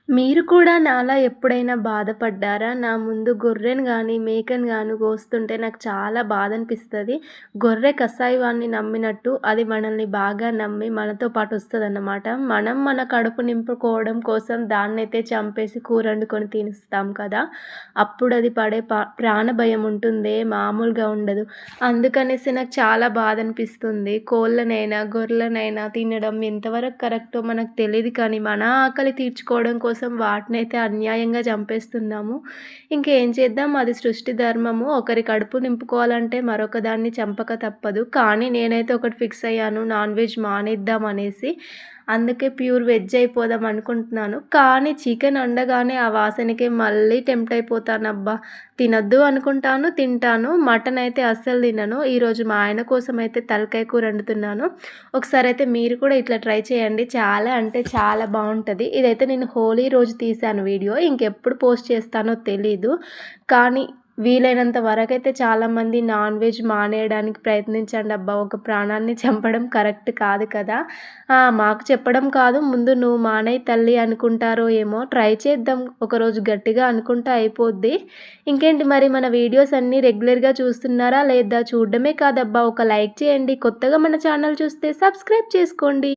మీరు కూడా నాలా ఎప్పుడైనా బాధపడ్డారా? నా ముందు గొర్రెను గాని, మేకను గాని కోస్తుంటే నాకు చాలా బాధనిపిస్తది. గొర్రె కసాయివాడిని నమ్మినట్టు అది మనల్ని బాగా నమ్మి మనతో పాటు వస్తదన్నమాట. మనం మన కడుపు నింపుకోవడం కోసం దాన్నైతే చంపేసి కూరొండుకొని తినేస్తాం కదా! అప్పుడది పడే ప్రాణభయం ఉంటుందే మామూలుగా ఉండదు. అందుకనేసి నాకు చాలా బాధనిపిస్తుంది. కోళ్ళనైనా, గొర్రెలనైనా తినడం ఎంతవరకు కరెక్టో మనకు తెలీదు కానీ, మన ఆకలి తీర్చుకోవడం కోసం వాటినైతే అన్యాయంగా చంపేస్తున్నాము. ఇంకేం చేద్దాం, అది సృష్టి ధర్మము. ఒకరి కడుపు నింపుకోవాలంటే మరొక దాన్ని చంపక తప్పదు. కానీ నేనైతే ఒకటి ఫిక్స్ అయ్యాను, నాన్ వెజ్ మానేద్దాం అనేసి. అందుకే ప్యూర్ వెజ్ అయిపోదాం అనుకుంటున్నాను. కానీ చికెన్ వండగానే ఆ వాసనకే మళ్ళీ టెంప్ట్ అయిపోతానబ్బా! తినొద్దు అనుకుంటాను, తింటాను. మటన్ అయితే అస్సలు తినను. ఈరోజు మా ఆయన కోసం అయితే తలకాయ కూర వండుతున్నాను. ఒకసారైతే మీరు కూడా ఇట్లా ట్రై చేయండి. చాలా అంటే చాలా బావుంటది. ఇదైతే నేను హోలీ రోజు తీశాను వీడియో. ఇంకెప్పుడు పోస్ట్ చేస్తానో తెలీదు. కానీ వీలైనంత వరకైతే చాలామంది నాన్ వెజ్ మానేయడానికి ప్రయత్నించండబ్బా! ఒక ప్రాణాన్ని చంపడం కరెక్ట్ కాదు కదా! మాకు చెప్పడం కాదు, ముందు నువ్వు మానేయి తల్లి అనుకుంటారో ఏమో! ట్రై చేద్దాం. ఒకరోజు గట్టిగా అనుకుంటే అయిపోద్ది. ఇంకేంటి మరి, మన వీడియోస్ అన్నీ రెగ్యులర్‌గా చూస్తున్నారా లేదా? చూడడమే కాదబ్బా! ఒక లైక్ చేయండి. కొత్తగా మన ఛానల్ చూస్తే సబ్స్క్రైబ్ చేసుకోండి.